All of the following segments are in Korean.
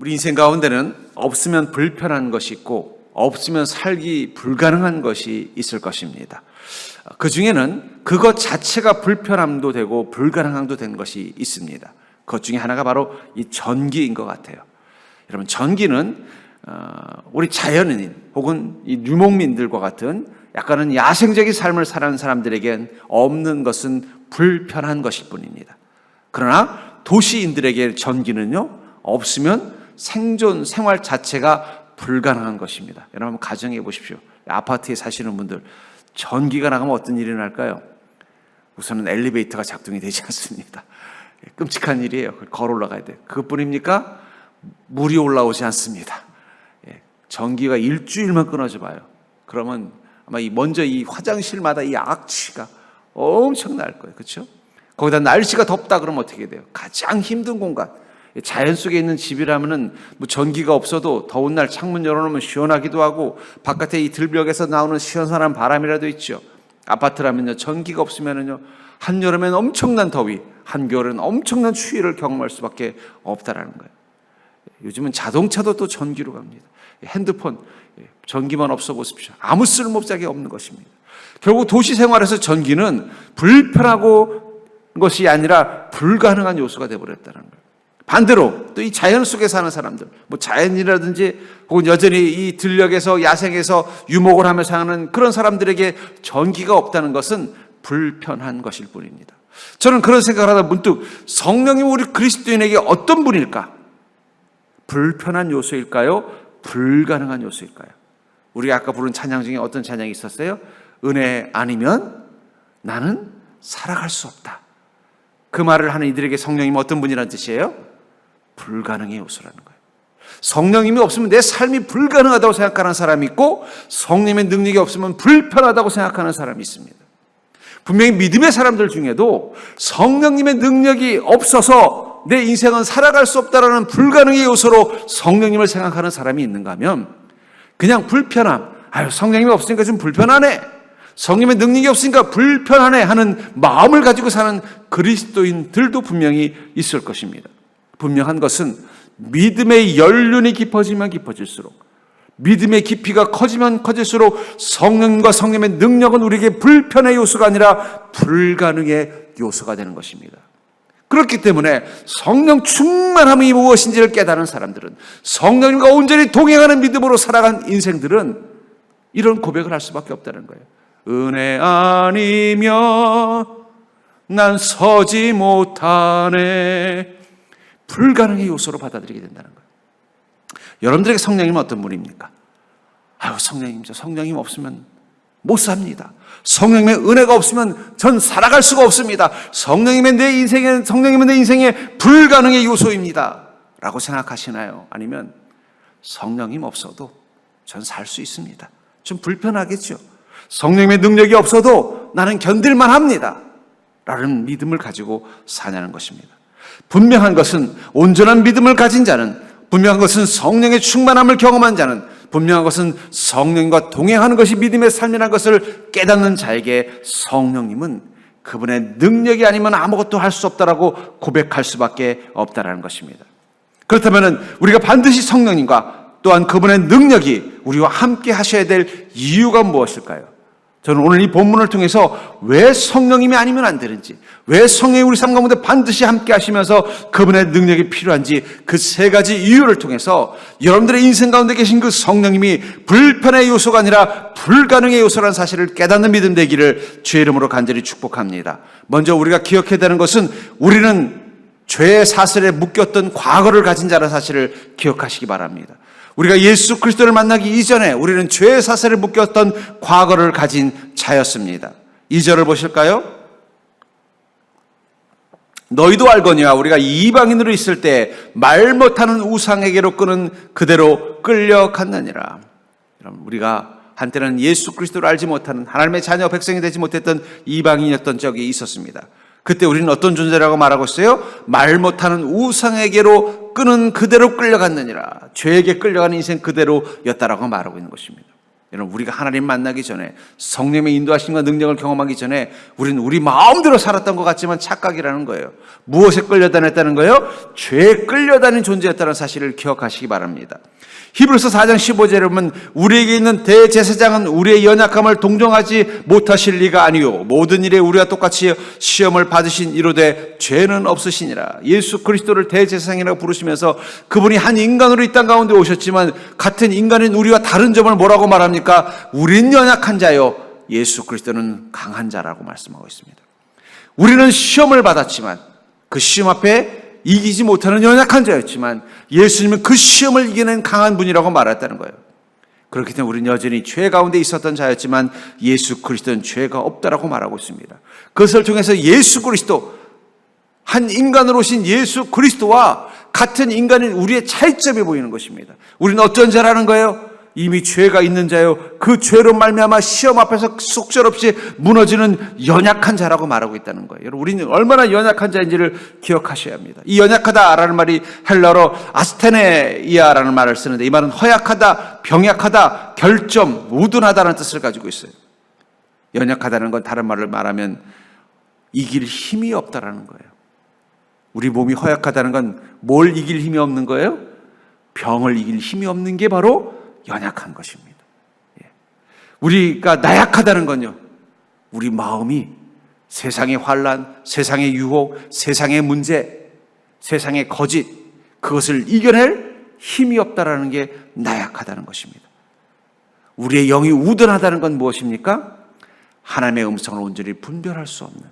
우리 인생 가운데는 없으면 불편한 것이 있고 없으면 살기 불가능한 것이 있을 것입니다. 그 중에는 그것 자체가 불편함도 되고 불가능함도 된 것이 있습니다. 그것 중에 하나가 바로 이 전기인 것 같아요. 여러분, 전기는 우리 자연인 혹은 이 유목민들과 같은 약간은 야생적인 삶을 사는 사람들에겐 없는 것은 불편한 것일 뿐입니다. 그러나 도시인들에게 전기는요, 없으면 생존, 생활 자체가 불가능한 것입니다. 여러분 한번 가정해 보십시오. 아파트에 사시는 분들, 전기가 나가면 어떤 일이 날까요? 우선은 엘리베이터가 작동이 되지 않습니다. 끔찍한 일이에요. 걸어 올라가야 돼요. 그것뿐입니까? 물이 올라오지 않습니다. 전기가 일주일만 끊어져 봐요. 그러면 아마 먼저 이 화장실마다 이 악취가 엄청날 거예요. 그렇죠? 거기다 날씨가 덥다 그러면 어떻게 돼요? 가장 힘든 공간. 자연 속에 있는 집이라면은 뭐 전기가 없어도 더운 날 창문 열어놓으면 시원하기도 하고 바깥에 이 들벽에서 나오는 시원한 바람이라도 있죠. 아파트라면요, 전기가 없으면은요, 한여름엔 엄청난 더위, 한겨울은 엄청난 추위를 경험할 수밖에 없다라는 거예요. 요즘은 자동차도 또 전기로 갑니다. 핸드폰, 전기만 없어 보십시오. 아무 쓸모짝이 없는 것입니다. 결국 도시 생활에서 전기는 불편하고 것이 아니라 불가능한 요소가 되어버렸다는 거예요. 반대로 또 이 자연 속에 사는 사람들, 뭐 자연이라든지 혹은 여전히 이 들녘에서 야생에서 유목을 하며 사는 그런 사람들에게 전기가 없다는 것은 불편한 것일 뿐입니다. 저는 그런 생각을 하다 문득 성령님 우리 그리스도인에게 어떤 분일까? 불편한 요소일까요? 불가능한 요소일까요? 우리가 아까 부른 찬양 중에 어떤 찬양이 있었어요? 은혜 아니면 나는 살아갈 수 없다. 그 말을 하는 이들에게 성령님은 어떤 분이라는 뜻이에요? 불가능의 요소라는 거예요. 성령님이 없으면 내 삶이 불가능하다고 생각하는 사람이 있고 성령님의 능력이 없으면 불편하다고 생각하는 사람이 있습니다. 분명히 믿음의 사람들 중에도 성령님의 능력이 없어서 내 인생은 살아갈 수 없다라는 불가능의 요소로 성령님을 생각하는 사람이 있는가 하면 그냥 불편함, 성령님이 없으니까 좀 불편하네, 성령님의 능력이 없으니까 불편하네 하는 마음을 가지고 사는 그리스도인들도 분명히 있을 것입니다. 분명한 것은 믿음의 연륜이 깊어지면 깊어질수록, 믿음의 깊이가 커지면 커질수록 성령과 성령의 능력은 우리에게 불편의 요소가 아니라 불가능의 요소가 되는 것입니다. 그렇기 때문에 성령 충만함이 무엇인지를 깨달은 사람들은, 성령님과 온전히 동행하는 믿음으로 살아간 인생들은 이런 고백을 할 수밖에 없다는 거예요. 은혜 아니면 난 서지 못하네. 불가능의 요소로 받아들이게 된다는 거예요. 여러분들에게 성령님은 어떤 분입니까? 성령님이죠. 성령님 없으면 못 삽니다. 성령님의 은혜가 없으면 전 살아갈 수가 없습니다. 성령님은 내 인생의 불가능의 요소입니다 라고 생각하시나요? 아니면 성령님 없어도 전 살 수 있습니다. 좀 불편하겠죠. 성령님의 능력이 없어도 나는 견딜만 합니다 라는 믿음을 가지고 사냐는 것입니다. 분명한 것은 온전한 믿음을 가진 자는, 분명한 것은 성령의 충만함을 경험한 자는, 분명한 것은 성령과 동행하는 것이 믿음의 삶이라는 것을 깨닫는 자에게 성령님은 그분의 능력이 아니면 아무것도 할 수 없다라고 고백할 수밖에 없다라는 것입니다. 그렇다면 우리가 반드시 성령님과 또한 그분의 능력이 우리와 함께 하셔야 될 이유가 무엇일까요? 저는 오늘 이 본문을 통해서 왜 성령님이 아니면 안 되는지, 왜 성령이 우리 삶 가운데 반드시 함께 하시면서 그분의 능력이 필요한지 그 세 가지 이유를 통해서 여러분들의 인생 가운데 계신 그 성령님이 불편의 요소가 아니라 불가능의 요소라는 사실을 깨닫는 믿음 되기를 주의 이름으로 간절히 축복합니다. 먼저 우리가 기억해야 되는 것은 우리는 죄의 사슬에 묶였던 과거를 가진 자라는 사실을 기억하시기 바랍니다. 우리가 예수 그리스도를 만나기 이전에 우리는 죄의 사슬에 묶였던 과거를 가진 자였습니다. 2절을 보실까요? 너희도 알거니와 우리가 이방인으로 있을 때 말 못하는 우상에게로 끄는 그대로 끌려갔느니라. 여러분, 우리가 한때는 예수 그리스도를 알지 못하는 하나님의 자녀 백성이 되지 못했던 이방인이었던 적이 있었습니다. 그때 우리는 어떤 존재라고 말하고 있어요? 말 못하는 우상에게로 끄는 그대로 끌려갔느니라. 죄에게 끌려가는 인생 그대로였다라고 말하고 있는 것입니다. 여러분, 우리가 하나님 만나기 전에, 성령의 인도하심과 능력을 경험하기 전에 우리는 우리 마음대로 살았던 것 같지만 착각이라는 거예요. 무엇에 끌려다녔다는 거예요? 죄에 끌려다닌 존재였다는 사실을 기억하시기 바랍니다. 히브리서 4장 15절에 보면 우리에게 있는 대제사장은 우리의 연약함을 동정하지 못하실 리가 아니요 모든 일에 우리와 똑같이 시험을 받으신 이로되 죄는 없으시니라. 예수 그리스도를 대제사장이라고 부르시면서 그분이 한 인간으로 이 땅 가운데 오셨지만 같은 인간인 우리와 다른 점을 뭐라고 말합니까? 우린 연약한 자요 예수 그리스도는 강한 자라고 말씀하고 있습니다. 우리는 시험을 받았지만 그 시험 앞에 이기지 못하는 연약한 자였지만 예수님은 그 시험을 이겨낸 강한 분이라고 말했다는 거예요. 그렇기 때문에 우리는 여전히 죄 가운데 있었던 자였지만 예수 그리스도는 죄가 없다라고 말하고 있습니다. 그것을 통해서 예수 그리스도, 한 인간으로 오신 예수 그리스도와 같은 인간인 우리의 차이점이 보이는 것입니다. 우리는 어떤 자라는 거예요? 이미 죄가 있는 자요 그 죄로 말미암아 시험 앞에서 속절없이 무너지는 연약한 자라고 말하고 있다는 거예요. 여러분, 우리는 얼마나 연약한 자인지를 기억하셔야 합니다. 이 연약하다라는 말이 헬라어로 아스테네이아라는 말을 쓰는데 이 말은 허약하다, 병약하다, 결점, 우둔하다는 뜻을 가지고 있어요. 연약하다는 건 다른 말을 말하면 이길 힘이 없다라는 거예요. 우리 몸이 허약하다는 건 뭘 이길 힘이 없는 거예요? 병을 이길 힘이 없는 게 바로 연약한 것입니다. 우리가 나약하다는 건요, 우리 마음이 세상의 환난, 세상의 유혹, 세상의 문제, 세상의 거짓, 그것을 이겨낼 힘이 없다라는 게 나약하다는 것입니다. 우리의 영이 우둔하다는 건 무엇입니까? 하나님의 음성을 온전히 분별할 수 없는,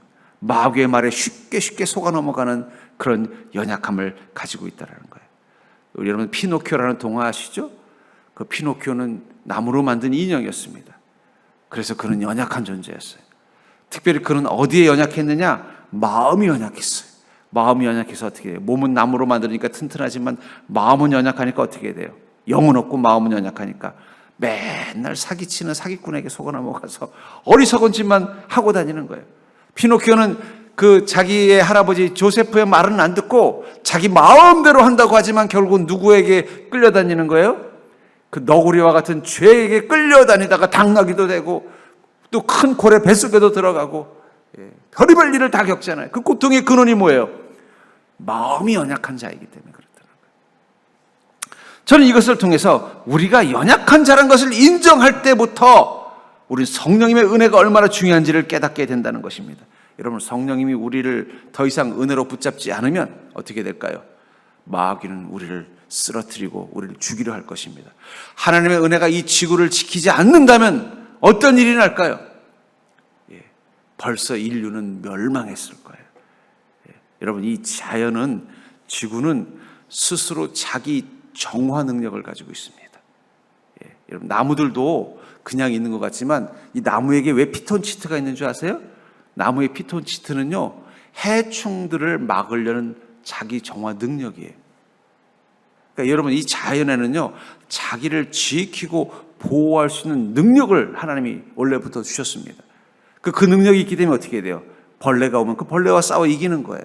마귀의 말에 쉽게 속아 넘어가는 그런 연약함을 가지고 있다는 거예요. 여러분, 피노키오라는 동화 아시죠? 그 피노키오는 나무로 만든 인형이었습니다. 그래서 그는 연약한 존재였어요. 특별히 그는 어디에 연약했느냐? 마음이 연약했어요. 마음이 연약해서 어떻게 돼요? 몸은 나무로 만드니까 튼튼하지만 마음은 연약하니까 어떻게 돼요? 영은 없고 마음은 연약하니까 맨날 사기치는 사기꾼에게 속아 넘어가서 어리석은 짓만 하고 다니는 거예요. 피노키오는 그 자기의 할아버지 조세프의 말은 안 듣고 자기 마음대로 한다고 하지만 결국은 누구에게 끌려다니는 거예요? 그 너구리와 같은 죄에게 끌려다니다가 당나기도 되고 또 큰 고래 뱃속에도 들어가고 별의별 일을 다 겪잖아요. 그 고통의 근원이 뭐예요? 마음이 연약한 자이기 때문에 그렇다는 거예요. 저는 이것을 통해서 우리가 연약한 자라는 것을 인정할 때부터 우리 성령님의 은혜가 얼마나 중요한지를 깨닫게 된다는 것입니다. 여러분, 성령님이 우리를 더 이상 은혜로 붙잡지 않으면 어떻게 될까요? 마귀는 우리를 쓰러뜨리고 우리를 죽이려 할 것입니다. 하나님의 은혜가 이 지구를 지키지 않는다면 어떤 일이 날까요? 벌써 인류는 멸망했을 거예요. 여러분, 이 자연은, 지구는 스스로 자기 정화 능력을 가지고 있습니다. 여러분, 나무들도 그냥 있는 것 같지만 이 나무에게 왜 피톤치드가 있는 줄 아세요? 나무의 피톤치드는요, 해충들을 막으려는 자기 정화 능력이에요. 그러니까 여러분, 이 자연에는요, 자기를 지키고 보호할 수 있는 능력을 하나님이 원래부터 주셨습니다. 그 능력이 있기 때문에 어떻게 돼요? 벌레가 오면 그 벌레와 싸워 이기는 거예요.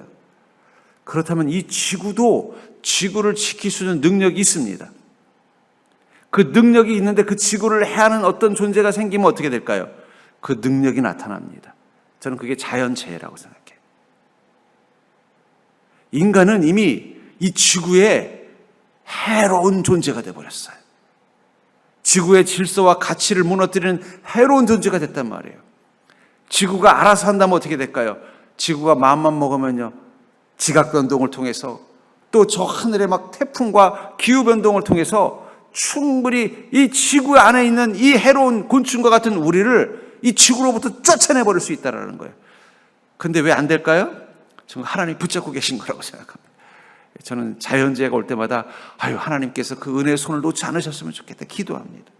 그렇다면 이 지구도 지구를 지킬 수 있는 능력이 있습니다. 그 능력이 있는데 그 지구를 해하는 어떤 존재가 생기면 어떻게 될까요? 그 능력이 나타납니다. 저는 그게 자연재해라고 생각해요. 인간은 이미 이 지구에 해로운 존재가 되어버렸어요. 지구의 질서와 가치를 무너뜨리는 해로운 존재가 됐단 말이에요. 지구가 알아서 한다면 어떻게 될까요? 지구가 마음만 먹으면요, 지각변동을 통해서 또 저 하늘의 막 태풍과 기후변동을 통해서 충분히 이 지구 안에 있는 이 해로운 곤충과 같은 우리를 이 지구로부터 쫓아내버릴 수 있다는 거예요. 근데 왜 안 될까요? 저는 하나님 붙잡고 계신 거라고 생각합니다. 저는 자연재해가 올 때마다 하나님께서 그 은혜의 손을 놓지 않으셨으면 좋겠다 기도합니다.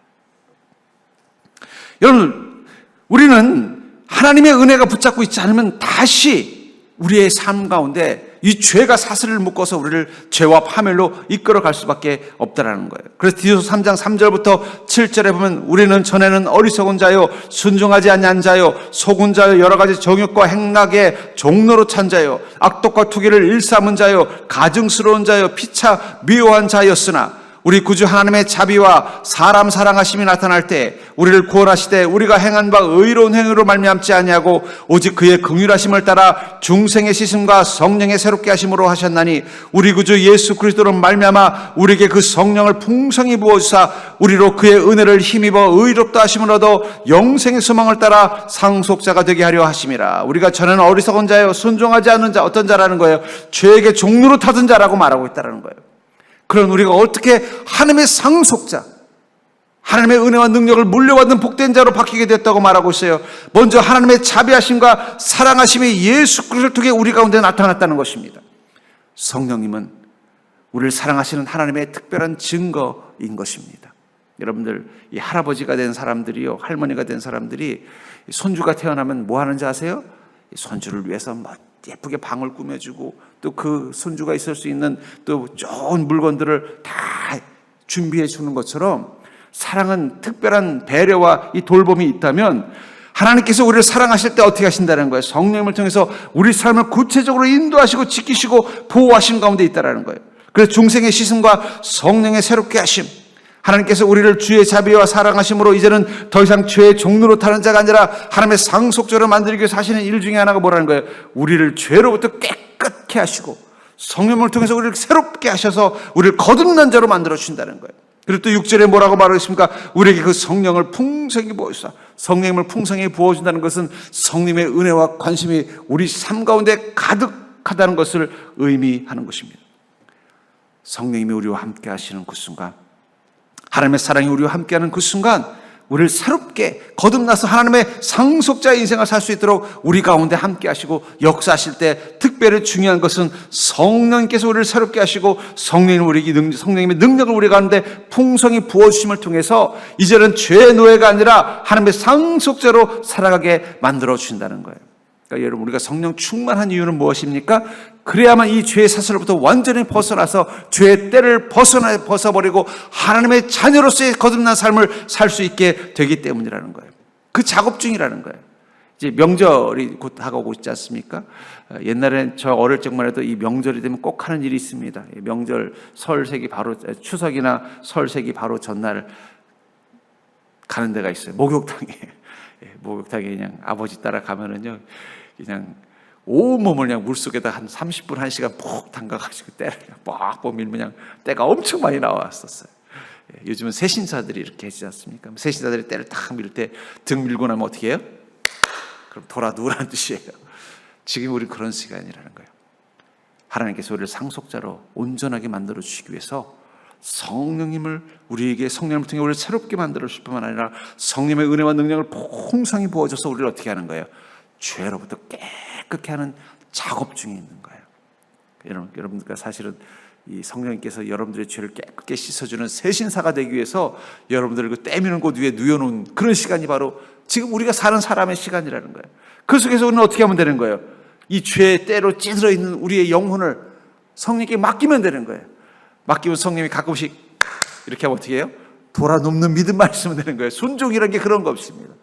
여러분, 우리는 하나님의 은혜가 붙잡고 있지 않으면 다시 우리의 삶 가운데 이 죄가 사슬을 묶어서 우리를 죄와 파멸로 이끌어갈 수밖에 없다라는 거예요. 그래서 디도서 3장 3절부터 7절에 보면 우리는 전에는 어리석은 자요, 순종하지 아니한 자요, 속은 자요, 여러 가지 정욕과 행락의 종로로 찬 자요, 악독과 투기를 일삼은 자요, 가증스러운 자요, 피차 미워한 자였으나 우리 구주 하나님의 자비와 사람 사랑하심이 나타날 때 우리를 구원하시되 우리가 행한 바 의로운 행위로 말미암지 아니하고 오직 그의 긍휼하심을 따라 중생의 씻음과 성령의 새롭게 하심으로 하셨나니 우리 구주 예수 그리스도로 말미암아 우리에게 그 성령을 풍성히 부어주사 우리로 그의 은혜를 힘입어 의롭다 하심을 얻어 영생의 소망을 따라 상속자가 되게 하려 하심이라. 우리가 전에는 어리석은 자요 순종하지 않는 자, 어떤 자라는 거예요? 죄에게 종로로 타던 자라고 말하고 있다는 거예요. 그런 우리가 어떻게 하나님의 상속자, 하나님의 은혜와 능력을 물려받는 복된 자로 바뀌게 됐다고 말하고 있어요. 먼저 하나님의 자비하심과 사랑하심이 예수 그리스도를 통해 우리 가운데 나타났다는 것입니다. 성령님은 우리를 사랑하시는 하나님의 특별한 증거인 것입니다. 여러분들, 이 할아버지가 된 사람들이요, 할머니가 된 사람들이 손주가 태어나면 뭐 하는지 아세요? 손주를 위해서 예쁘게 방을 꾸며주고 또 그 손주가 있을 수 있는 또 좋은 물건들을 다 준비해 주는 것처럼 사랑은 특별한 배려와 이 돌봄이 있다면 하나님께서 우리를 사랑하실 때 어떻게 하신다는 거예요? 성령님을 통해서 우리 삶을 구체적으로 인도하시고 지키시고 보호하시는 가운데 있다는 거예요. 그래서 중생의 씻음과 성령의 새롭게 하심, 하나님께서 우리를 주의 자비와 사랑하심으로 이제는 더 이상 죄의 종로로 타는 자가 아니라 하나님의 상속자로 만들기 위해서 하시는 일 중에 하나가 뭐라는 거예요? 우리를 죄로부터 깨끗게 하시고 성령을 통해서 우리를 새롭게 하셔서 우리를 거듭난 자로 만들어 주신다는 거예요. 그리고 또 6절에 뭐라고 말하겠습니까? 우리에게 그 성령을 풍성히 부어주사. 성령을 풍성히 부어준다는 것은 성령의 은혜와 관심이 우리 삶 가운데 가득하다는 것을 의미하는 것입니다. 성령님이 우리와 함께 하시는 그 순간, 하나님의 사랑이 우리와 함께하는 그 순간 우리를 새롭게 거듭나서 하나님의 상속자의 인생을 살 수 있도록 우리 가운데 함께 하시고 역사하실 때 특별히 중요한 것은 성령님께서 우리를 새롭게 하시고 성령님의 능력을 우리 가운데 풍성히 부어주심을 통해서 이제는 죄의 노예가 아니라 하나님의 상속자로 살아가게 만들어 주신다는 거예요. 그러니까 여러분, 우리가 성령 충만한 이유는 무엇입니까? 그래야만 이 죄의 사슬로부터 완전히 벗어나서 죄의 때를 벗어버리고 하나님의 자녀로서의 거듭난 삶을 살 수 있게 되기 때문이라는 거예요. 그 작업 중이라는 거예요. 이제 명절이 곧 다가오고 있지 않습니까? 옛날엔 저 어릴 적만 해도 이 명절이 되면 꼭 하는 일이 있습니다. 명절 설세기 바로 추석이나 설세기 바로 전날 가는 데가 있어요. 목욕탕에. 목욕탕에 그냥 아버지 따라 가면은요, 그냥 온몸을 그냥 물속에다 한 30분, 1시간 푹 담가가지고 때를 빡 밀면 그냥 때가 엄청 많이 나왔었어요. 요즘은 세신사들이 이렇게 하지 않습니까? 세신사들이 때를 탁 밀 때 등 밀고 나면 어떻게 해요? 그럼 돌아 누우라는 뜻이에요. 지금 우리 그런 시간이라는 거예요. 하나님께서 우리를 상속자로 온전하게 만들어 주시기 위해서 성령님을 우리에게 성령을 통해 우리를 새롭게 만들어 주실 뿐만 아니라 성령의 은혜와 능력을 풍성히 부어줘서 우리를 어떻게 하는 거예요? 죄로부터 깨끗게 하는 작업 중에 있는 거예요. 여러분들과 사실은 이 성령님께서 여러분들의 죄를 깨끗게 씻어주는 새신사가 되기 위해서 여러분들을 그 때미는 곳 위에 누워놓은 그런 시간이 바로 지금 우리가 사는 사람의 시간이라는 거예요. 그 속에서 우리는 어떻게 하면 되는 거예요? 이 죄의 때로 찌들어 있는 우리의 영혼을 성령님께 맡기면 되는 거예요. 맡기면 성령님이 가끔씩 이렇게 하면 어떻게 해요? 돌아눕는 믿음만 있으면 되는 거예요. 순종이라는 게 그런 거 없습니다.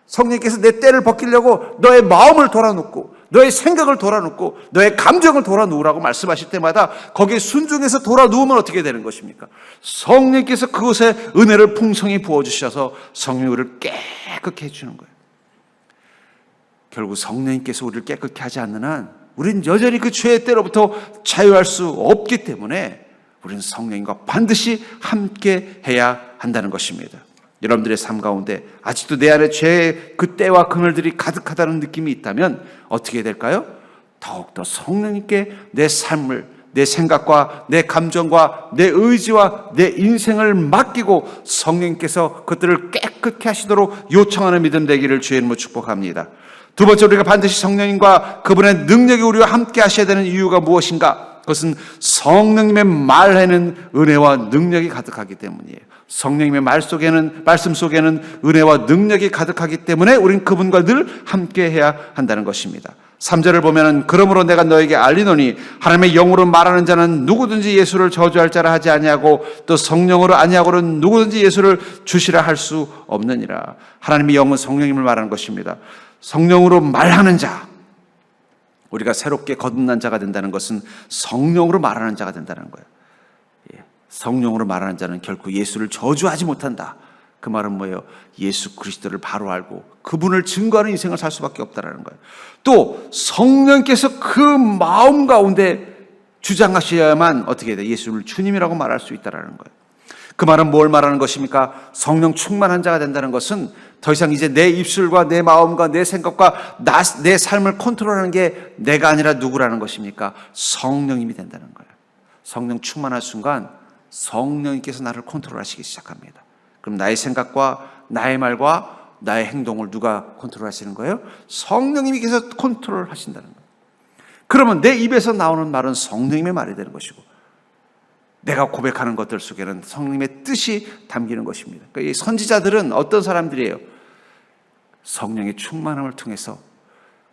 성령님께서 내 때를 벗기려고 너의 마음을 돌아놓고 너의 생각을 돌아놓고 너의 감정을 돌아놓으라고 말씀하실 때마다 거기에 순종해서 돌아누우면 어떻게 되는 것입니까? 성령님께서 그곳에 은혜를 풍성히 부어주셔서 성령이 우리를 깨끗게 해주는 거예요. 결국 성령님께서 우리를 깨끗게 하지 않는 한 우리는 여전히 그 죄의 때로부터 자유할 수 없기 때문에 우리는 성령님과 반드시 함께 해야 한다는 것입니다. 여러분들의 삶 가운데 아직도 내 안에 죄의 그 때와 그늘들이 가득하다는 느낌이 있다면 어떻게 될까요? 더욱더 성령님께 내 삶을, 내 생각과 내 감정과 내 의지와 내 인생을 맡기고 성령님께서 그것들을 깨끗게 하시도록 요청하는 믿음 되기를 주의 이름으로 축복합니다. 두 번째, 우리가 반드시 성령님과 그분의 능력이 우리와 함께 하셔야 되는 이유가 무엇인가? 그것은 성령님의 말에는 은혜와 능력이 가득하기 때문이에요. 성령님의 말씀 속에는 은혜와 능력이 가득하기 때문에 우리는 그분과 늘 함께 해야 한다는 것입니다. 3절을 보면은 그러므로 내가 너에게 알리노니 하나님의 영으로 말하는 자는 누구든지 예수를 저주할 자라 하지 아니하고 또 성령으로 아니하고는 누구든지 예수를 주시라 할 수 없느니라. 하나님의 영은 성령님을 말하는 것입니다. 성령으로 말하는 자, 우리가 새롭게 거듭난 자가 된다는 것은 성령으로 말하는 자가 된다는 거예요. 성령으로 말하는 자는 결코 예수를 저주하지 못한다. 그 말은 뭐예요? 예수 그리스도를 바로 알고 그분을 증거하는 인생을 살 수밖에 없다라는 거예요. 또 성령께서 그 마음 가운데 주장하셔야만 어떻게 돼? 예수를 주님이라고 말할 수 있다라는 거예요. 그 말은 뭘 말하는 것입니까? 성령 충만한 자가 된다는 것은 더 이상 이제 내 입술과 내 마음과 내 생각과 내 삶을 컨트롤하는 게 내가 아니라 누구라는 것입니까? 성령님이 된다는 거예요. 성령 충만한 순간 성령님께서 나를 컨트롤하시기 시작합니다. 그럼 나의 생각과 나의 말과 나의 행동을 누가 컨트롤하시는 거예요? 성령님이 계속 컨트롤하신다는 거예요. 그러면 내 입에서 나오는 말은 성령님의 말이 되는 것이고 내가 고백하는 것들 속에는 성령님의 뜻이 담기는 것입니다. 그러니까 이 선지자들은 어떤 사람들이에요? 성령의 충만함을 통해서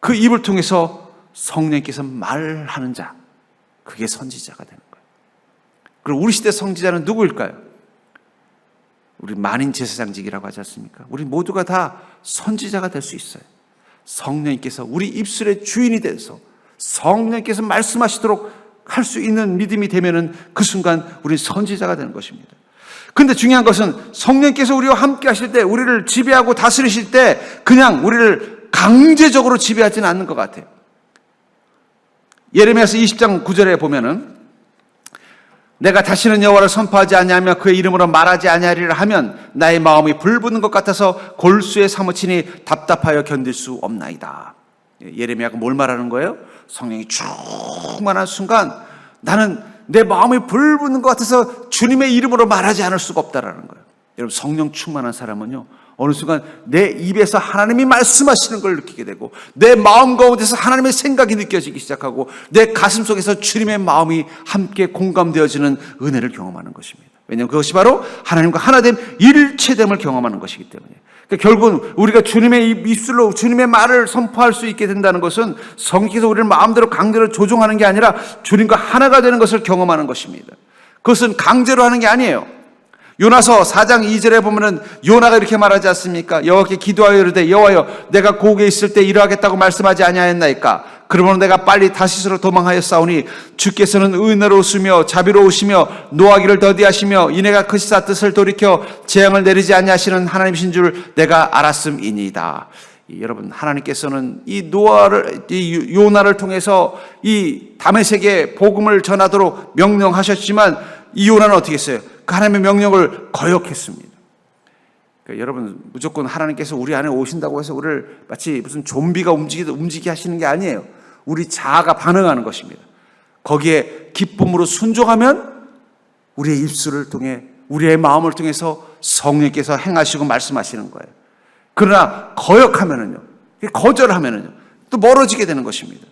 그 입을 통해서 성령께서 말하는 자, 그게 선지자가 되는 거예요. 그럼 우리 시대 선지자는 누구일까요? 우리 만인 제사장직이라고 하지 않습니까? 우리 모두가 다 선지자가 될 수 있어요. 성령님께서 우리 입술의 주인이 돼서 성령님께서 말씀하시도록 할 수 있는 믿음이 되면은 그 순간 우리 선지자가 되는 것입니다. 근데 중요한 것은 성령께서 우리와 함께 하실 때, 우리를 지배하고 다스리실 때 그냥 우리를 강제적으로 지배하지는 않는 것 같아요. 예레미야서 20장 9절에 보면은 내가 다시는 여호와를 선포하지 아니하며 그의 이름으로 말하지 아니하리라 하면 나의 마음이 불붙는 것 같아서 골수에 사무치니 답답하여 견딜 수 없나이다. 예레미야가 뭘 말하는 거예요? 성령이 충만한 순간 나는 내 마음이 불붙는 것 같아서 주님의 이름으로 말하지 않을 수가 없다라는 거예요. 여러분, 성령 충만한 사람은요, 어느 순간 내 입에서 하나님이 말씀하시는 걸 느끼게 되고 내 마음 가운데서 하나님의 생각이 느껴지기 시작하고 내 가슴 속에서 주님의 마음이 함께 공감되어지는 은혜를 경험하는 것입니다. 왜냐하면 그것이 바로 하나님과 하나됨, 일체됨을 경험하는 것이기 때문이에요. 그러니까 결국은 우리가 주님의 입술로 주님의 말을 선포할 수 있게 된다는 것은 성령께서 우리를 마음대로 강제로 조종하는 게 아니라 주님과 하나가 되는 것을 경험하는 것입니다. 그것은 강제로 하는 게 아니에요. 요나서 4장 2절에 보면은 요나가 이렇게 말하지 않습니까? 여호와께 기도하여 이르되 여호와여 내가 고국에 있을 때 이러하겠다고 말씀하지 아니하였나이까? 그러므로 내가 빨리 다시스로 도망하였사오니 주께서는 은혜로우시며 자비로우시며 노하기를 더디하시며 이내가 크시사 뜻을 돌이켜 재앙을 내리지 아니하시는 하나님이신 줄 내가 알았음이니이다. 여러분, 하나님께서는 이 요나를 통해서 이 다메섹에 복음을 전하도록 명령하셨지만 이 요나는 어떻게 했어요? 그 하나님의 명령을 거역했습니다. 그러니까 여러분, 무조건 하나님께서 우리 안에 오신다고 해서 우리를 마치 무슨 좀비가 움직이게 하시는 게 아니에요. 우리 자아가 반응하는 것입니다. 거기에 기쁨으로 순종하면 우리의 입술을 통해 우리의 마음을 통해서 성령께서 행하시고 말씀하시는 거예요. 그러나 거역하면은요, 거절하면은요, 또 멀어지게 되는 것입니다.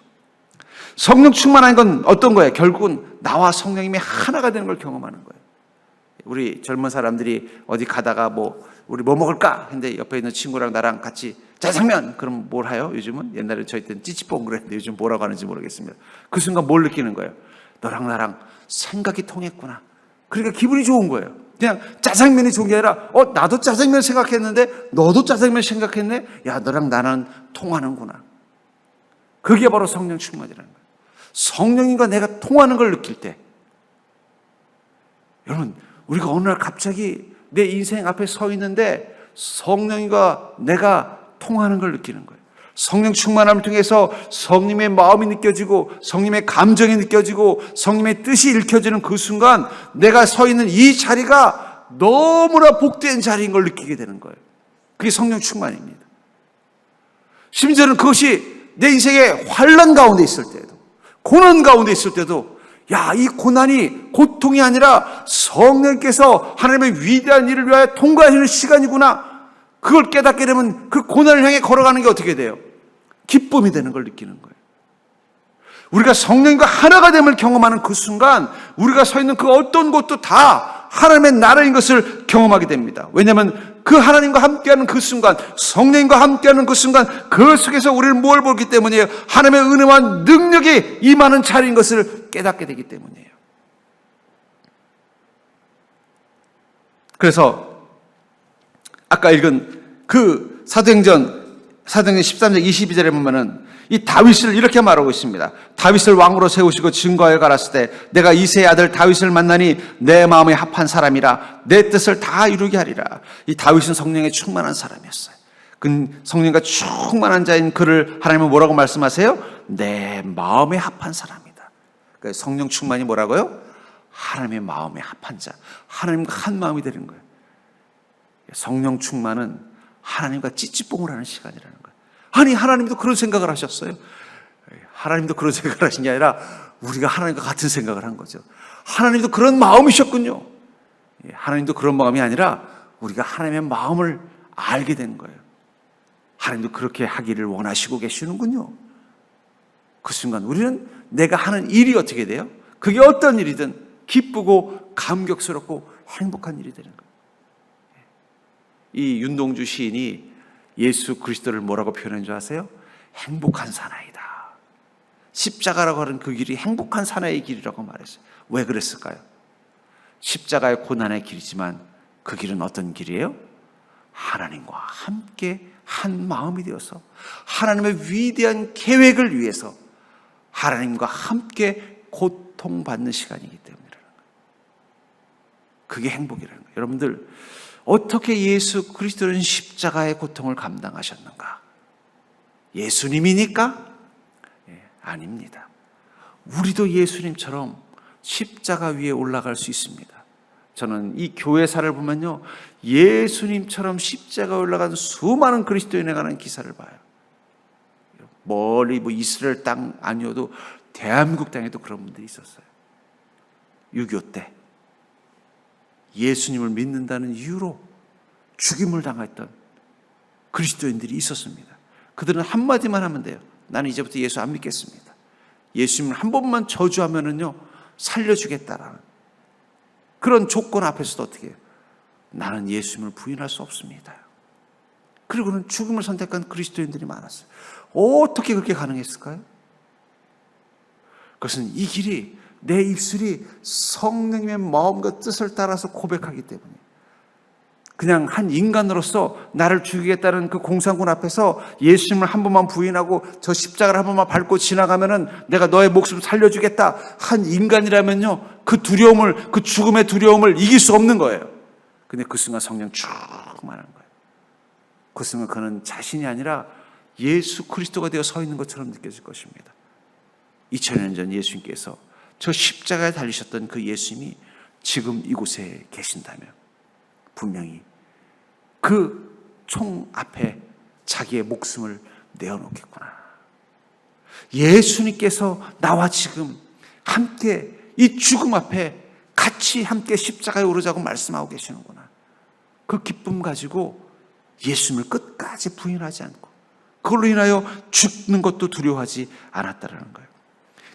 성령 충만한 건 어떤 거예요? 결국은 나와 성령님이 하나가 되는 걸 경험하는 거예요. 우리 젊은 사람들이 어디 가다가 우리 뭐 먹을까? 근데 옆에 있는 친구랑 나랑 같이 짜장면! 그럼 뭘 해요? 요즘은? 옛날에 저희 때는 찌찌뽕 그랬는데 요즘 뭐라고 하는지 모르겠습니다. 그 순간 뭘 느끼는 거예요? 너랑 나랑 생각이 통했구나. 그러니까 기분이 좋은 거예요. 그냥 짜장면이 좋은 게 아니라 나도 짜장면 생각했는데 너도 짜장면 생각했네? 야, 너랑 나는 통하는구나. 그게 바로 성령 충만이라는 거예요. 성령님과 내가 통하는 걸 느낄 때, 여러분, 우리가 어느 날 갑자기 내 인생 앞에 서 있는데 성령과 내가 통하는 걸 느끼는 거예요. 성령 충만함을 통해서 성령의 마음이 느껴지고 성령의 감정이 느껴지고 성령의 뜻이 읽혀지는 그 순간 내가 서 있는 이 자리가 너무나 복된 자리인 걸 느끼게 되는 거예요. 그게 성령 충만입니다. 심지어는 그것이 내 인생의 환난 가운데 있을 때도, 고난 가운데 있을 때도, 야, 이 고난이 고통이 아니라 성령께서 하나님의 위대한 일을 위하여 통과하시는 시간이구나. 그걸 깨닫게 되면 그 고난을 향해 걸어가는 게 어떻게 돼요? 기쁨이 되는 걸 느끼는 거예요. 우리가 성령과 하나가 됨을 경험하는 그 순간 우리가 서 있는 그 어떤 곳도 다 하나님의 나라인 것을 경험하게 됩니다. 왜냐하면 그 하나님과 함께하는 그 순간, 성령과 함께하는 그 순간, 그 속에서 우리를 뭘 보기 때문이에요? 하나님의 은혜와 능력이 임하는 자리인 것을 깨닫게 되기 때문이에요. 그래서 아까 읽은 그 사도행전 사도행전 13장 22절에 보면은 이 다윗을 이렇게 말하고 있습니다. 다윗을 왕으로 세우시고 증거하여 가랐을 때 내가 이새의 아들 다윗을 만나니 내 마음에 합한 사람이라 내 뜻을 다 이루게 하리라. 이 다윗은 성령에 충만한 사람이었어요. 그 성령과 충만한 자인 그를 하나님은 뭐라고 말씀하세요? 내 마음에 합한 사람이다. 그러니까 성령 충만이 뭐라고요? 하나님의 마음에 합한 자, 하나님과 한 마음이 되는 거예요. 성령 충만은 하나님과 찌찌뽕을 하는 시간이라는 거예요. 아니, 하나님도 그런 생각을 하셨어요? 하나님도 그런 생각을 하신 게 아니라 우리가 하나님과 같은 생각을 한 거죠. 하나님도 그런 마음이셨군요. 하나님도 그런 마음이 아니라 우리가 하나님의 마음을 알게 된 거예요. 하나님도 그렇게 하기를 원하시고 계시는군요. 그 순간 우리는 내가 하는 일이 어떻게 돼요? 그게 어떤 일이든 기쁘고 감격스럽고 행복한 일이 되는 거예요. 이 윤동주 시인이 예수 그리스도를 뭐라고 표현한 줄 아세요? 행복한 사나이다. 십자가라고 하는 그 길이 행복한 사나이의 길이라고 말했어요. 왜 그랬을까요? 십자가의 고난의 길이지만 그 길은 어떤 길이에요? 하나님과 함께 한 마음이 되어서 하나님의 위대한 계획을 위해서 하나님과 함께 고통받는 시간이기 때문이라는 거예요. 그게 행복이라는 거예요. 여러분들, 어떻게 예수 그리스도는 십자가의 고통을 감당하셨는가? 예수님이니까? 아닙니다. 우리도 예수님처럼 십자가 위에 올라갈 수 있습니다. 저는 이 교회사를 보면요, 예수님처럼 십자가에 올라간 수많은 그리스도인에 관한 기사를 봐요. 멀리 이스라엘 땅 아니어도 대한민국 땅에도 그런 분들이 있었어요. 6.25 때 예수님을 믿는다는 이유로 죽임을 당했던 그리스도인들이 있었습니다. 그들은 한마디만 하면 돼요. 나는 이제부터 예수 안 믿겠습니다. 예수님을 한 번만 저주하면은요, 살려주겠다라는 그런 조건 앞에서도 어떻게 해요? 나는 예수님을 부인할 수 없습니다. 그리고는 죽음을 선택한 그리스도인들이 많았어요. 어떻게 그렇게 가능했을까요? 그것은 이 길이 내 입술이 성령님의 마음과 뜻을 따라서 고백하기 때문에, 그냥 한 인간으로서 나를 죽이겠다는 그 공산군 앞에서 예수님을 한 번만 부인하고 저 십자가를 한 번만 밟고 지나가면은 내가 너의 목숨 살려주겠다 한 인간이라면요, 그 두려움을, 그 죽음의 두려움을 이길 수 없는 거예요. 근데 그 순간 성령 충만한 거예요. 그 순간 그는 자신이 아니라 예수 그리스도가 되어 서 있는 것처럼 느껴질 것입니다. 2000년 전 예수님께서 저 십자가에 달리셨던 그 예수님이 지금 이곳에 계신다면 분명히 그 총 앞에 자기의 목숨을 내어놓겠구나. 예수님께서 나와 지금 함께 이 죽음 앞에 같이 함께 십자가에 오르자고 말씀하고 계시는구나. 그 기쁨 가지고 예수님을 끝까지 부인하지 않고 그걸로 인하여 죽는 것도 두려워하지 않았다라는 거예요.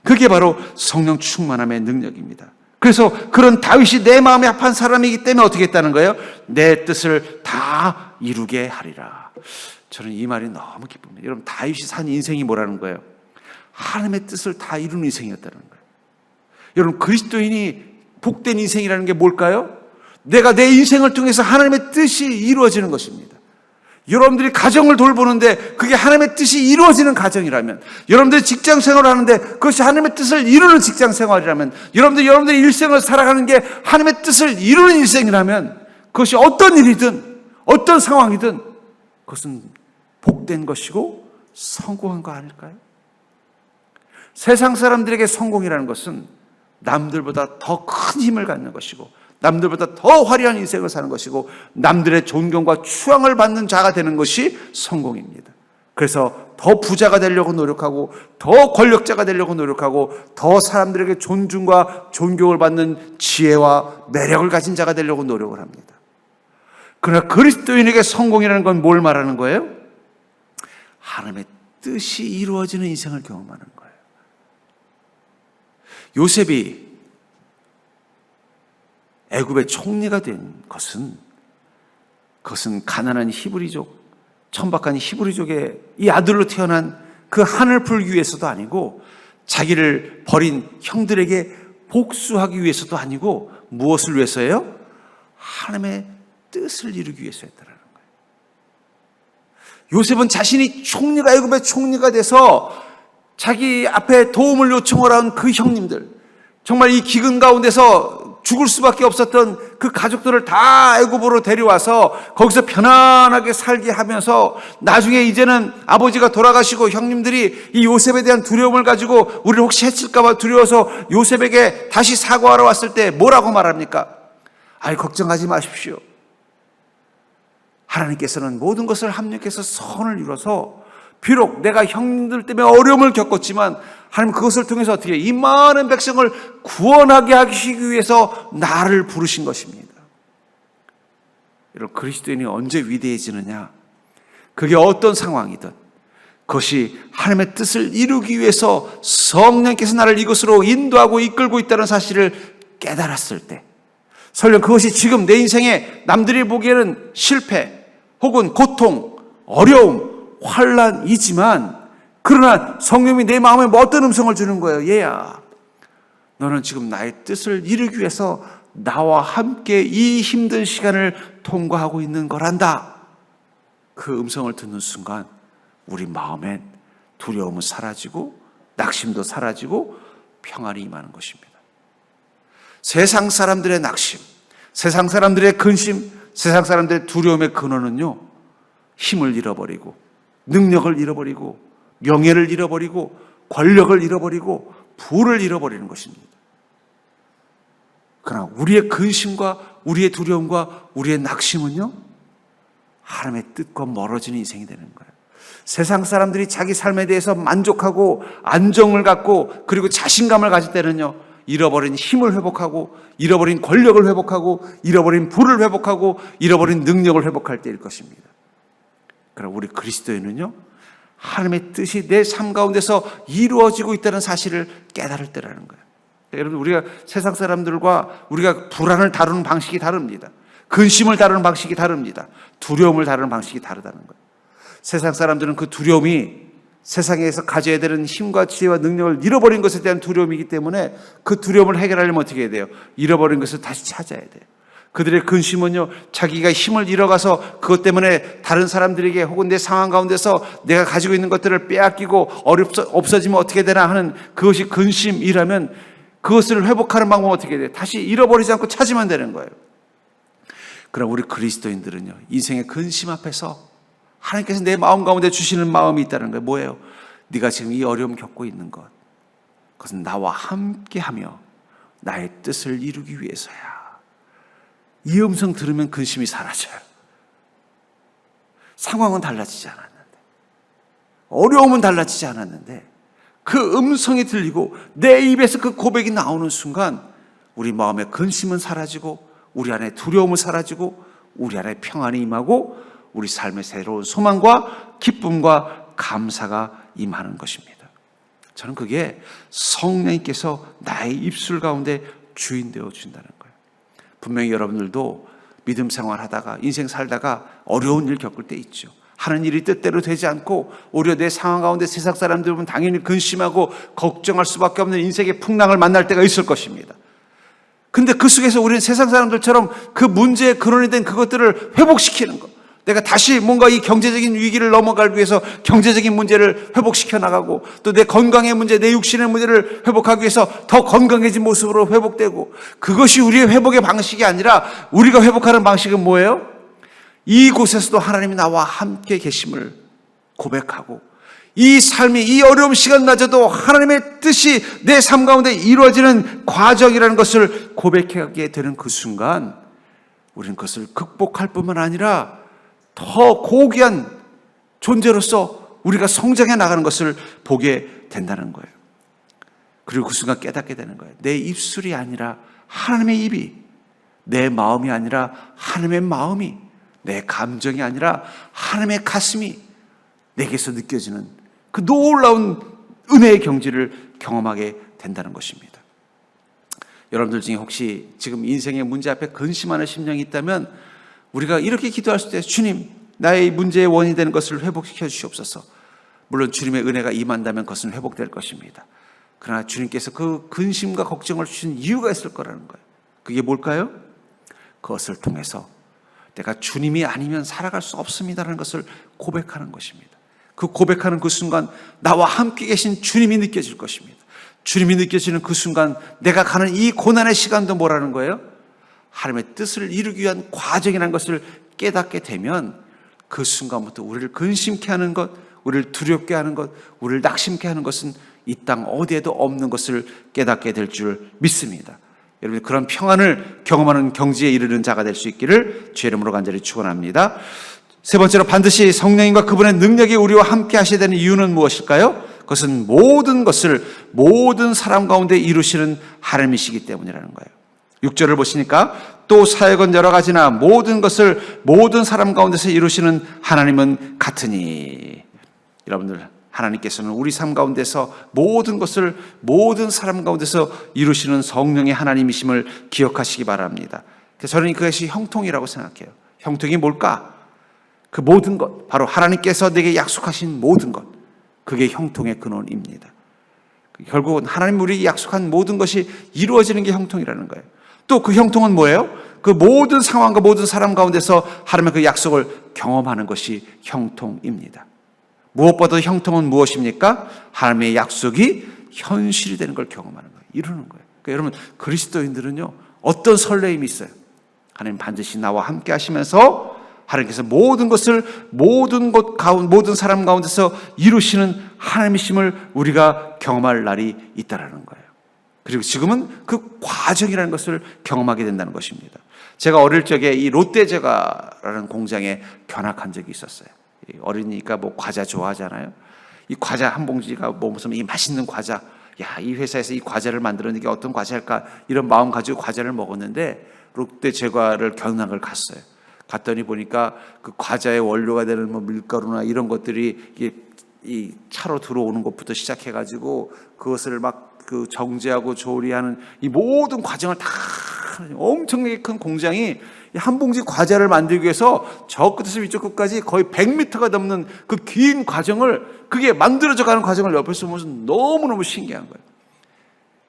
그게 바로 성령 충만함의 능력입니다. 그래서 그런 다윗이 내 마음에 합한 사람이기 때문에 어떻게 했다는 거예요? 내 뜻을 다 이루게 하리라. 저는 이 말이 너무 기쁩니다. 여러분, 다윗이 산 인생이 뭐라는 거예요? 하나님의 뜻을 다 이루는 인생이었다는 거예요. 여러분, 그리스도인이 복된 인생이라는 게 뭘까요? 내가 내 인생을 통해서 하나님의 뜻이 이루어지는 것입니다. 여러분들이 가정을 돌보는데 그게 하나님의 뜻이 이루어지는 가정이라면, 여러분들이 직장 생활을 하는데 그것이 하나님의 뜻을 이루는 직장 생활이라면, 여러분들의 일생을 살아가는 게 하나님의 뜻을 이루는 일생이라면, 그것이 어떤 일이든 어떤 상황이든 그것은 복된 것이고 성공한 거 아닐까요? 세상 사람들에게 성공이라는 것은 남들보다 더 큰 힘을 갖는 것이고, 남들보다 더 화려한 인생을 사는 것이고, 남들의 존경과 추앙을 받는 자가 되는 것이 성공입니다. 그래서 더 부자가 되려고 노력하고, 더 권력자가 되려고 노력하고, 더 사람들에게 존중과 존경을 받는 지혜와 매력을 가진 자가 되려고 노력을 합니다. 그러나 그리스도인에게 성공이라는 건 뭘 말하는 거예요? 하나님의 뜻이 이루어지는 인생을 경험하는 거예요. 요셉이 애굽의 총리가 된 것은, 그것은 가난한 히브리족, 천박한 히브리족의 이 아들로 태어난 그 한을 풀기 위해서도 아니고, 자기를 버린 형들에게 복수하기 위해서도 아니고, 무엇을 위해서예요? 하나님의 뜻을 이루기 위해서였다는 거예요. 요셉은 자신이 총리가, 애굽의 총리가 돼서 자기 앞에 도움을 요청을 한 그 형님들, 정말 이 기근 가운데서 죽을 수밖에 없었던 그 가족들을 다 애굽으로 데려와서 거기서 편안하게 살게 하면서 나중에 이제는 아버지가 돌아가시고 형님들이 이 요셉에 대한 두려움을 가지고 우리를 혹시 해칠까 봐 두려워서 요셉에게 다시 사과하러 왔을 때 뭐라고 말합니까? 아이, 걱정하지 마십시오. 하나님께서는 모든 것을 합력해서 선을 이뤄서 비록 내가 형님들 때문에 어려움을 겪었지만 하나님 그것을 통해서 어떻게 이 많은 백성을 구원하게 하시기 위해서 나를 부르신 것입니다. 여러분, 그리스도인이 언제 위대해지느냐? 그게 어떤 상황이든 그것이 하나님의 뜻을 이루기 위해서 성령께서 나를 이것으로 인도하고 이끌고 있다는 사실을 깨달았을 때, 설령 그것이 지금 내 인생에 남들이 보기에는 실패 혹은 고통, 어려움, 환난이지만, 그러나 성령이 내 마음에 뭐 어떤 음성을 주는 거예요? 얘야, 너는 지금 나의 뜻을 이루기 위해서 나와 함께 이 힘든 시간을 통과하고 있는 거란다. 그 음성을 듣는 순간 우리 마음엔 두려움은 사라지고 낙심도 사라지고 평안이 임하는 것입니다. 세상 사람들의 낙심, 세상 사람들의 근심, 세상 사람들의 두려움의 근원은요, 힘을 잃어버리고 능력을 잃어버리고 명예를 잃어버리고 권력을 잃어버리고 부를 잃어버리는 것입니다. 그러나 우리의 근심과 우리의 두려움과 우리의 낙심은요, 하나님의 뜻과 멀어지는 인생이 되는 거예요. 세상 사람들이 자기 삶에 대해서 만족하고 안정을 갖고 그리고 자신감을 가질 때는요, 잃어버린 힘을 회복하고 잃어버린 권력을 회복하고 잃어버린 부를 회복하고 잃어버린 능력을 회복할 때일 것입니다. 그러나 우리 그리스도인은요, 하나님의 뜻이 내 삶 가운데서 이루어지고 있다는 사실을 깨달을 때라는 거예요. 여러분, 우리가 세상 사람들과 우리가 불안을 다루는 방식이 다릅니다. 근심을 다루는 방식이 다릅니다. 두려움을 다루는 방식이 다르다는 거예요. 세상 사람들은 그 두려움이 세상에서 가져야 되는 힘과 지혜와 능력을 잃어버린 것에 대한 두려움이기 때문에 그 두려움을 해결하려면 어떻게 해야 돼요? 잃어버린 것을 다시 찾아야 돼요. 그들의 근심은요, 자기가 힘을 잃어가서 그것 때문에 다른 사람들에게 혹은 내 상황 가운데서 내가 가지고 있는 것들을 빼앗기고 없어지면 어떻게 되나 하는 그것이 근심이라면 그것을 회복하는 방법은 어떻게 돼요? 다시 잃어버리지 않고 찾으면 되는 거예요. 그럼 우리 그리스도인들은요, 인생의 근심 앞에서 하나님께서 내 마음 가운데 주시는 마음이 있다는 거예요. 뭐예요? 네가 지금 이 어려움 겪고 있는 것, 그것은 나와 함께하며 나의 뜻을 이루기 위해서야. 이 음성 들으면 근심이 사라져요. 상황은 달라지지 않았는데, 어려움은 달라지지 않았는데, 그 음성이 들리고 내 입에서 그 고백이 나오는 순간 우리 마음의 근심은 사라지고 우리 안에 두려움은 사라지고 우리 안에 평안이 임하고 우리 삶의 새로운 소망과 기쁨과 감사가 임하는 것입니다. 저는 그게 성령님께서 나의 입술 가운데 주인 되어 준다는 거예요. 분명히 여러분들도 믿음 생활하다가 인생 살다가 어려운 일 겪을 때 있죠. 하는 일이 뜻대로 되지 않고 오히려 내 상황 가운데 세상 사람들은 당연히 근심하고 걱정할 수밖에 없는 인생의 풍랑을 만날 때가 있을 것입니다. 근데 그 속에서 우리는 세상 사람들처럼 그 문제의 근원이 된 그것들을 회복시키는 것, 내가 다시 뭔가 이 경제적인 위기를 넘어가기 위해서 경제적인 문제를 회복시켜 나가고 또 내 건강의 문제, 내 육신의 문제를 회복하기 위해서 더 건강해진 모습으로 회복되고, 그것이 우리의 회복의 방식이 아니라 우리가 회복하는 방식은 뭐예요? 이곳에서도 하나님이 나와 함께 계심을 고백하고 이 삶이, 이 어려운 시간마저도 하나님의 뜻이 내 삶 가운데 이루어지는 과정이라는 것을 고백하게 되는 그 순간 우리는 그것을 극복할 뿐만 아니라 더 고귀한 존재로서 우리가 성장해 나가는 것을 보게 된다는 거예요. 그리고 그 순간 깨닫게 되는 거예요. 내 입술이 아니라 하나님의 입이, 내 마음이 아니라 하나님의 마음이, 내 감정이 아니라 하나님의 가슴이 내게서 느껴지는 그 놀라운 은혜의 경지를 경험하게 된다는 것입니다. 여러분들 중에 혹시 지금 인생의 문제 앞에 근심하는 심령이 있다면 우리가 이렇게 기도할 수 있어요. 주님, 나의 문제의 원인이 되는 것을 회복시켜 주시옵소서. 물론 주님의 은혜가 임한다면 그것은 회복될 것입니다. 그러나 주님께서 그 근심과 걱정을 주신 이유가 있을 거라는 거예요. 그게 뭘까요? 그것을 통해서 내가 주님이 아니면 살아갈 수 없습니다라는 것을 고백하는 것입니다. 그 고백하는 그 순간 나와 함께 계신 주님이 느껴질 것입니다. 주님이 느껴지는 그 순간 내가 가는 이 고난의 시간도 뭐라는 거예요? 하나님의 뜻을 이루기 위한 과정이라는 것을 깨닫게 되면 그 순간부터 우리를 근심케 하는 것, 우리를 두렵게 하는 것, 우리를 낙심케 하는 것은 이 땅 어디에도 없는 것을 깨닫게 될 줄 믿습니다. 여러분, 그런 평안을 경험하는 경지에 이르는 자가 될 수 있기를 주의 이름으로 간절히 축원합니다. 세 번째로 반드시 성령님과 그분의 능력이 우리와 함께 하셔야 되는 이유는 무엇일까요? 그것은 모든 것을 모든 사람 가운데 이루시는 하나님이시기 때문이라는 거예요. 6절을 보시니까 또 사역은 여러 가지나 모든 것을 모든 사람 가운데서 이루시는 하나님은 같으니. 여러분들, 하나님께서는 우리 삶 가운데서 모든 것을 모든 사람 가운데서 이루시는 성령의 하나님이심을 기억하시기 바랍니다. 그래서 저는 그것이 형통이라고 생각해요. 형통이 뭘까? 그 모든 것, 바로 하나님께서 내게 약속하신 모든 것, 그게 형통의 근원입니다. 결국은 하나님 우리 약속한 모든 것이 이루어지는 게 형통이라는 거예요. 또 그 형통은 뭐예요? 그 모든 상황과 모든 사람 가운데서 하나님의 그 약속을 경험하는 것이 형통입니다. 무엇보다 형통은 무엇입니까? 하나님의 약속이 현실이 되는 걸 경험하는 거예요. 이루는 거예요. 그러니까 여러분, 그리스도인들은요, 어떤 설레임이 있어요? 하나님 반드시 나와 함께 하시면서 하나님께서 모든 것을 모든 곳 가운데 모든 사람 가운데서 이루시는 하나님이심을 우리가 경험할 날이 있다라는 거예요. 그리고 지금은 그 과정이라는 것을 경험하게 된다는 것입니다. 제가 어릴 적에 이 롯데제과라는 공장에 견학한 적이 있었어요. 어리니까 뭐 과자 좋아하잖아요. 이 과자 한 봉지가 뭐 무슨 이 맛있는 과자, 야, 이 회사에서 이 과자를 만들었는 게 어떤 과자일까, 이런 마음 가지고 과자를 먹었는데 롯데제과를 견학을 갔어요. 갔더니 보니까 그 과자의 원료가 되는 뭐 밀가루나 이런 것들이 이 차로 들어오는 것부터 시작해가지고 그것을 막 그 정제하고 조리하는 이 모든 과정을 다 엄청나게 큰 공장이 한 봉지 과자를 만들기 위해서 저 끝에서 이쪽 끝까지 거의 100m가 넘는 그 긴 과정을, 그게 만들어져 가는 과정을 옆에서 보면서 너무너무 신기한 거예요.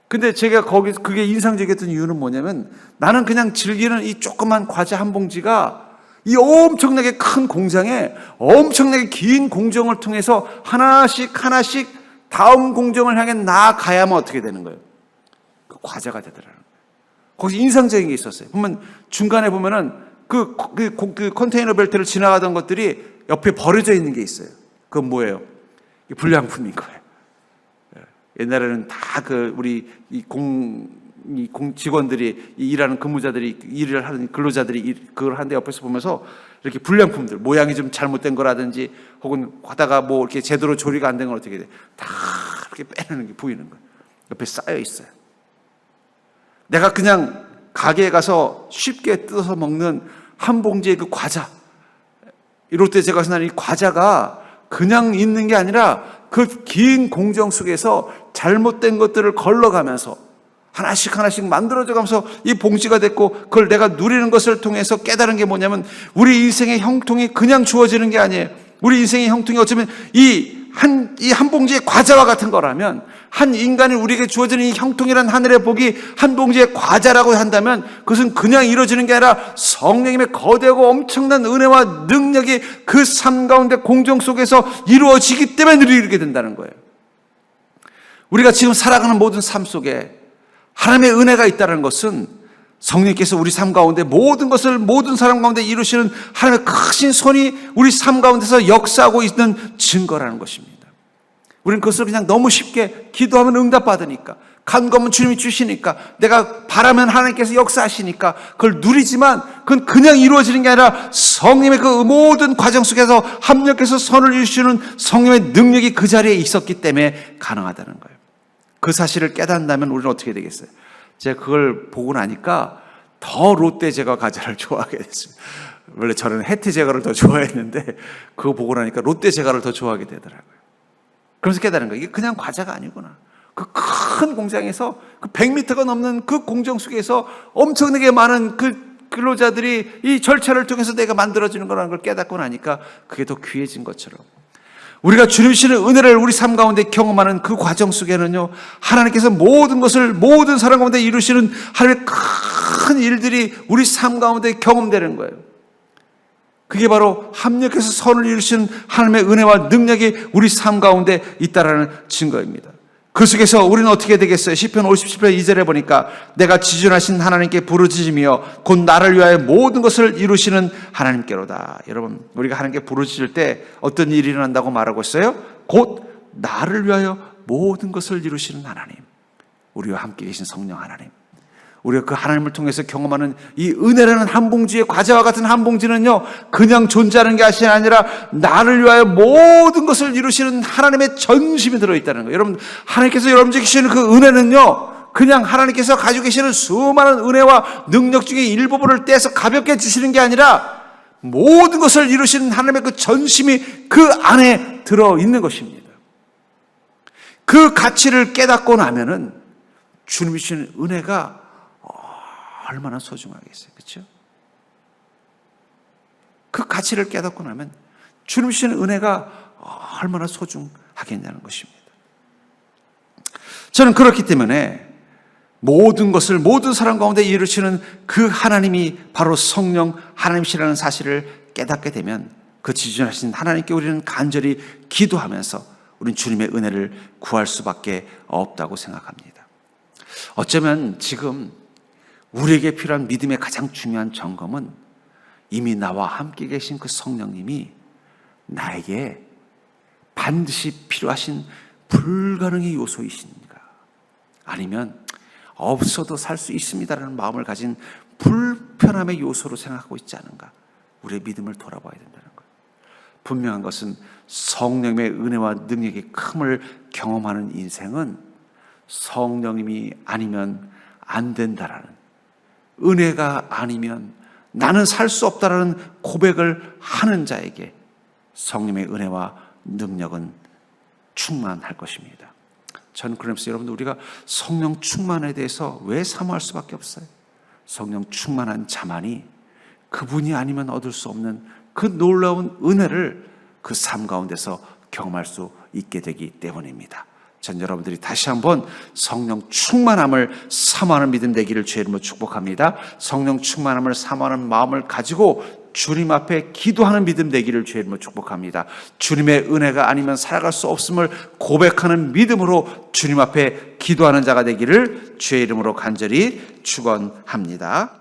근데 제가 거기 그게 인상적이었던 이유는 뭐냐면, 나는 그냥 즐기는 이 조그만 과자 한 봉지가 이 엄청나게 큰 공장에 엄청나게 긴 공정을 통해서 하나씩 하나씩 다음 공정을 향해 나아가야만 어떻게 되는 거예요? 그 과자가 되더라고요. 거기서 인상적인 게 있었어요. 보면 중간에 보면은 그 컨테이너 벨트를 지나가던 것들이 옆에 버려져 있는 게 있어요. 그건 뭐예요? 불량품인 거예요. 옛날에는 다 우리 직원들이, 일하는 근무자들이, 일을 하는 근로자들이 그걸 하는데 옆에서 보면서 이렇게 불량품들, 모양이 좀 잘못된 거라든지 혹은 하다가 뭐 이렇게 제대로 조리가 안 된 건 어떻게 돼? 다 이렇게 빼내는 게 보이는 거예요. 옆에 쌓여 있어요. 내가 그냥 가게에 가서 쉽게 뜯어서 먹는 한 봉지의 그 과자, 이 롯데제과에서 나는 이 과자가 그냥 있는 게 아니라 그 긴 공정 속에서 잘못된 것들을 걸러가면서 하나씩 하나씩 만들어져 가면서 이 봉지가 됐고, 그걸 내가 누리는 것을 통해서 깨달은 게 뭐냐면, 우리 인생의 형통이 그냥 주어지는 게 아니에요. 우리 인생의 형통이 어쩌면 이 한 봉지의 과자와 같은 거라면, 한 인간이 우리에게 주어지는 이 형통이란 하늘의 복이 한 봉지의 과자라고 한다면, 그것은 그냥 이루어지는 게 아니라 성령님의 거대하고 엄청난 은혜와 능력이 그 삶 가운데 공정 속에서 이루어지기 때문에 누리게 된다는 거예요. 우리가 지금 살아가는 모든 삶 속에 하나님의 은혜가 있다는 것은 성령께서 우리 삶 가운데 모든 것을 모든 사람 가운데 이루시는 하나님의 크신 손이 우리 삶 가운데서 역사하고 있는 증거라는 것입니다. 우리는 그것을 그냥 너무 쉽게 기도하면 응답받으니까, 간구하면 주님이 주시니까, 내가 바라면 하나님께서 역사하시니까 그걸 누리지만, 그건 그냥 이루어지는 게 아니라 성령의 그 모든 과정 속에서 합력해서 선을 이루시는 성령의 능력이 그 자리에 있었기 때문에 가능하다는 거예요. 그 사실을 깨닫는다면 우리는 어떻게 되겠어요? 제가 그걸 보고 나니까 더 롯데제과 과자를 좋아하게 됐습니다. 원래 저는 혜태제과를 더 좋아했는데 그거 보고 나니까 롯데제과를 더 좋아하게 되더라고요. 그러면서 깨달은 거예요. 이게 그냥 과자가 아니구나. 그 큰 공장에서 그 100m가 넘는 그 공정 속에서 엄청나게 많은 그 근로자들이 이 절차를 통해서 내가 만들어지는 거라는 걸 깨닫고 나니까 그게 더 귀해진 것처럼, 우리가 주님 주시는 은혜를 우리 삶 가운데 경험하는 그 과정 속에는요, 하나님께서 모든 것을 모든 사람 가운데 이루시는 하나님의 큰 일들이 우리 삶 가운데 경험되는 거예요. 그게 바로 합력해서 선을 이루시는 하나님의 은혜와 능력이 우리 삶 가운데 있다라는 증거입니다. 그 속에서 우리는 어떻게 되겠어요? 시편 57편 2절에 보니까 내가 지존하신 하나님께 부르짖으며 곧 나를 위하여 모든 것을 이루시는 하나님께로다. 여러분, 우리가 하나님께 부르짖을 때 어떤 일이 일어난다고 말하고 있어요? 곧 나를 위하여 모든 것을 이루시는 하나님, 우리와 함께 계신 성령 하나님, 우리가 그 하나님을 통해서 경험하는 이 은혜라는 한 봉지의 과자와 같은 한 봉지는요, 그냥 존재하는 게 아니라 나를 위하여 모든 것을 이루시는 하나님의 전심이 들어있다는 거예요. 여러분, 하나님께서 여러분에게 주시는 그 은혜는요, 그냥 하나님께서 가지고 계시는 수많은 은혜와 능력 중에 일부분을 떼서 가볍게 주시는 게 아니라 모든 것을 이루시는 하나님의 그 전심이 그 안에 들어있는 것입니다. 그 가치를 깨닫고 나면은 주님이 주시는 은혜가 얼마나 소중하겠어요. 그렇죠? 그 가치를 깨닫고 나면 주님 주시는 은혜가 얼마나 소중하겠냐는 것입니다. 저는 그렇기 때문에 모든 것을 모든 사람 가운데 이루시는 그 하나님이 바로 성령 하나님이시라는 사실을 깨닫게 되면 그 지존하신 하나님께 우리는 간절히 기도하면서 우리는 주님의 은혜를 구할 수밖에 없다고 생각합니다. 어쩌면 지금 우리에게 필요한 믿음의 가장 중요한 점검은 이미 나와 함께 계신 그 성령님이 나에게 반드시 필요하신 불가능의 요소이신가, 아니면 없어도 살 수 있습니다라는 마음을 가진 불편함의 요소로 생각하고 있지 않은가, 우리의 믿음을 돌아봐야 된다는 거예요. 분명한 것은 성령의 은혜와 능력의 큼을 경험하는 인생은 성령님이 아니면 안 된다라는, 은혜가 아니면 나는 살 수 없다라는 고백을 하는 자에게 성령의 은혜와 능력은 충만할 것입니다. 저는 그러면서 여러분들, 우리가 성령 충만에 대해서 왜 사모할 수밖에 없어요? 성령 충만한 자만이 그분이 아니면 얻을 수 없는 그 놀라운 은혜를 그 삶 가운데서 경험할 수 있게 되기 때문입니다. 전 여러분들이 다시 한번 성령 충만함을 사모하는 믿음 되기를 주의 이름으로 축복합니다. 성령 충만함을 사모하는 마음을 가지고 주님 앞에 기도하는 믿음 되기를 주의 이름으로 축복합니다. 주님의 은혜가 아니면 살아갈 수 없음을 고백하는 믿음으로 주님 앞에 기도하는 자가 되기를 주의 이름으로 간절히 축원합니다.